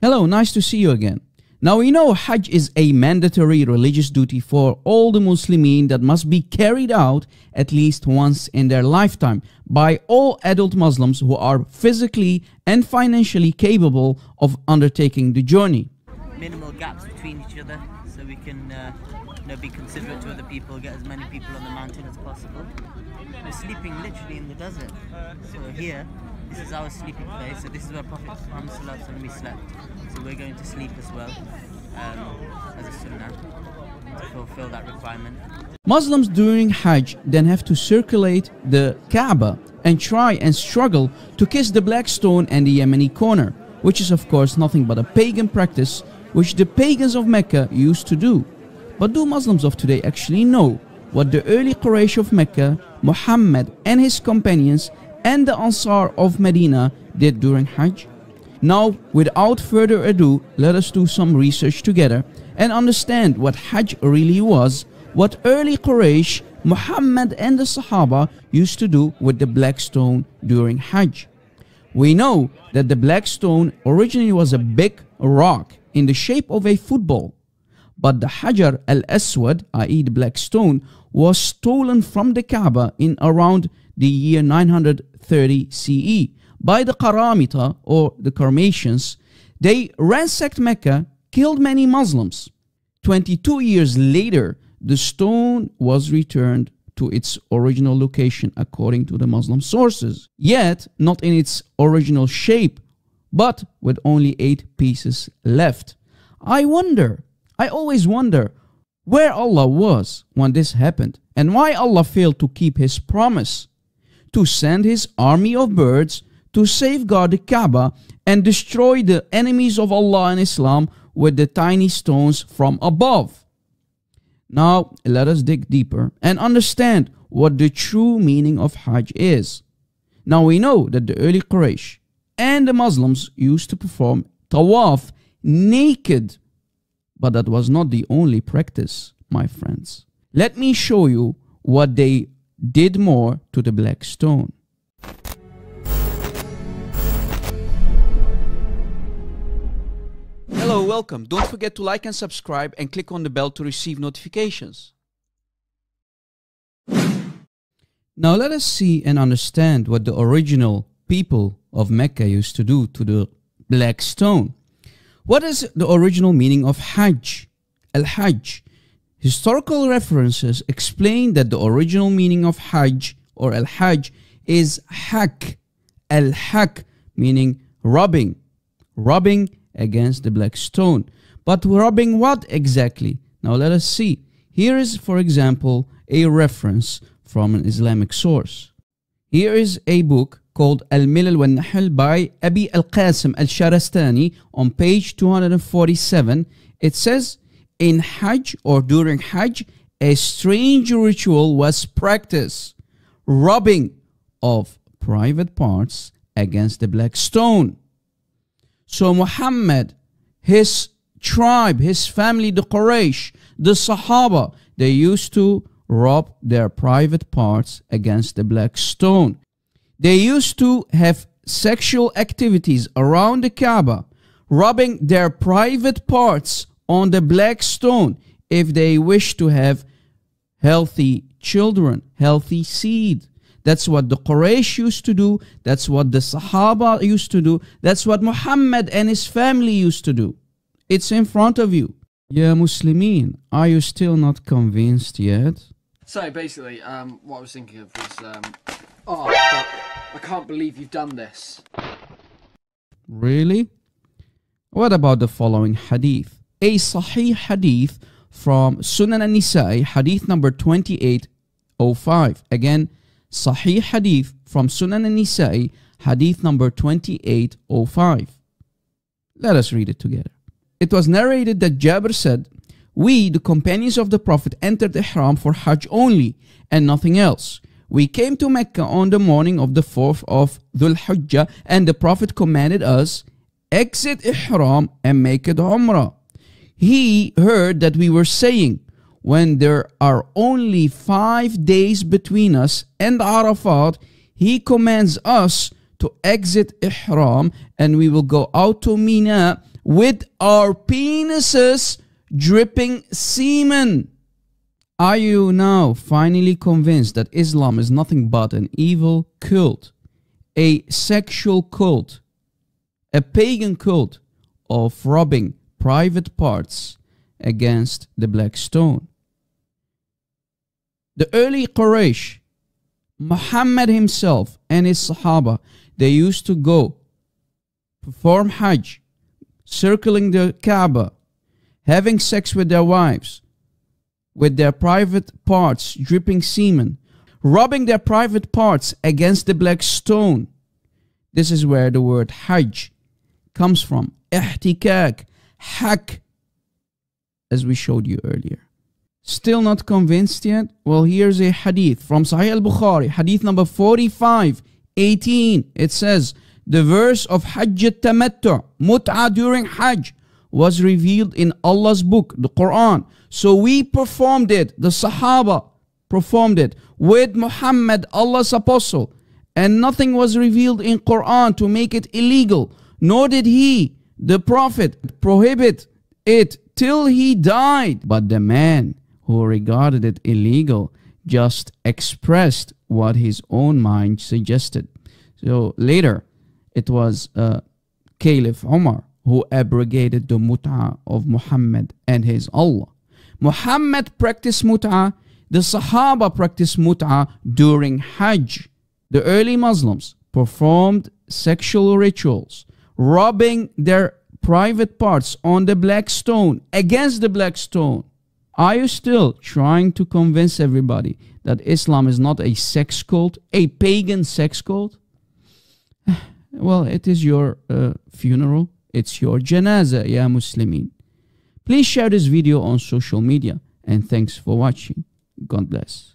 Hello, nice to see you again. Now we know Hajj is a mandatory religious duty for all the Muslimin that must be carried out at least once in their lifetime by all adult Muslims who are physically and financially capable of undertaking the journey. Minimal gaps between each other so we can be considerate to other people, get as many people on the mountain as possible. We're sleeping literally in the desert. So here, this is our sleeping place. So this is where Prophet Muhammad slept. So we're going to sleep as well as a sunnah to fulfill that requirement. Muslims during Hajj then have to circulate the Kaaba and try and struggle to kiss the black stone and the Yemeni corner, which is of course nothing but a pagan practice which the pagans of Mecca used to do. But do Muslims of today actually know what the early Quraysh of Mecca, Muhammad and his companions and the Ansar of Medina did during Hajj? Now, without further ado, let us do some research together and understand what Hajj really was, what early Quraysh, Muhammad and the Sahaba used to do with the black stone during Hajj. We know that the black stone originally was a big rock in the shape of a football, but the Hajar al-Aswad, i.e. the black stone, was stolen from the Kaaba in around the year 930 CE by the Qaramita or the Karmatians. They ransacked Mecca, killed many Muslims. 22 years later, the stone was returned to its original location according to the Muslim sources, yet not in its original shape, but with only 8 pieces left. I always wonder where Allah was when this happened and why Allah failed to keep his promise to send his army of birds to safeguard the Kaaba and destroy the enemies of Allah and Islam with the tiny stones from above. Now let us dig deeper and understand what the true meaning of Hajj is. Now we know that the early Quraysh and the Muslims used to perform tawaf naked, but that was not the only practice, my friends. Let me show you what they did more to the black stone. Hello, welcome. Don't forget to like and subscribe and click on the bell to receive notifications. Now let us see and understand what the original people of Mecca used to do to the black stone. What is the original meaning of Hajj? Al-Hajj. Historical references explain that the original meaning of Hajj or Al-Hajj is hak. Al-hak meaning rubbing. Rubbing against the black stone. But rubbing what exactly? Now let us see. Here is, for example, a reference from an Islamic source. Here is a book called Al-Milal wal-Nahl by Abi al-Qasim al-Sharastani on page 247. It says, in Hajj or during Hajj, a strange ritual was practiced, rubbing of private parts against the black stone. So Muhammad, his tribe, his family, the Quraysh, the Sahaba, they used to rub their private parts against the black stone. They used to have sexual activities around the Kaaba, rubbing their private parts on the black stone if they wish to have healthy children, healthy seed. That's what the Quraysh used to do. That's what the Sahaba used to do. That's what Muhammad and his family used to do. It's in front of you. Ya Muslimin, are you still not convinced yet? So basically, what I was thinking of was, oh, fuck, I can't believe you've done this. Really? What about the following hadith? A Sahih hadith from Sunan al-Nisa'i, hadith number 2805. Again, Sahih hadith from Sunan al-Nisa'i, hadith number 2805. Let us read it together. It was narrated that Jabir said, we, the companions of the Prophet, entered Ihram for Hajj only and nothing else. We came to Mecca on the morning of the 4th of Dhul Hijjah, and the Prophet commanded us, exit Ihram and make it Umrah. He heard that we were saying, when there are only 5 days between us and Arafat, he commands us to exit Ihram and we will go out to Mina with our penises dripping semen. Are you now finally convinced that Islam is nothing but an evil cult, a sexual cult, a pagan cult of rubbing private parts against the black stone? The early Quraysh, Muhammad himself and his Sahaba, they used to go perform Hajj, circling the Kaaba, having sex with their wives, with their private parts dripping semen, rubbing their private parts against the black stone. This is where the word Hajj comes from. Ihtikak, hak, as we showed you earlier. Still not convinced yet? Well, here's a hadith from Sahih al-Bukhari, hadith number 4518. It says, the verse of Hajj al-Tamattu', mut'ah during Hajj, was revealed in Allah's book, the Quran. So we performed it, the Sahaba performed it with Muhammad, Allah's apostle. And nothing was revealed in Quran to make it illegal. Nor did he, the Prophet, prohibit it till he died. But the man who regarded it illegal just expressed what his own mind suggested. So later, it was Caliph Umar who abrogated the mut'ah of Muhammad and his Allah. Muhammad practiced mut'ah, the Sahaba practiced mut'ah during Hajj. The early Muslims performed sexual rituals, rubbing their private parts on the black stone, against the black stone. Are you still trying to convince everybody that Islam is not a sex cult, a pagan sex cult? Well, it is your funeral. It's your janazah, ya Muslimin. Please share this video on social media, and thanks for watching. God bless.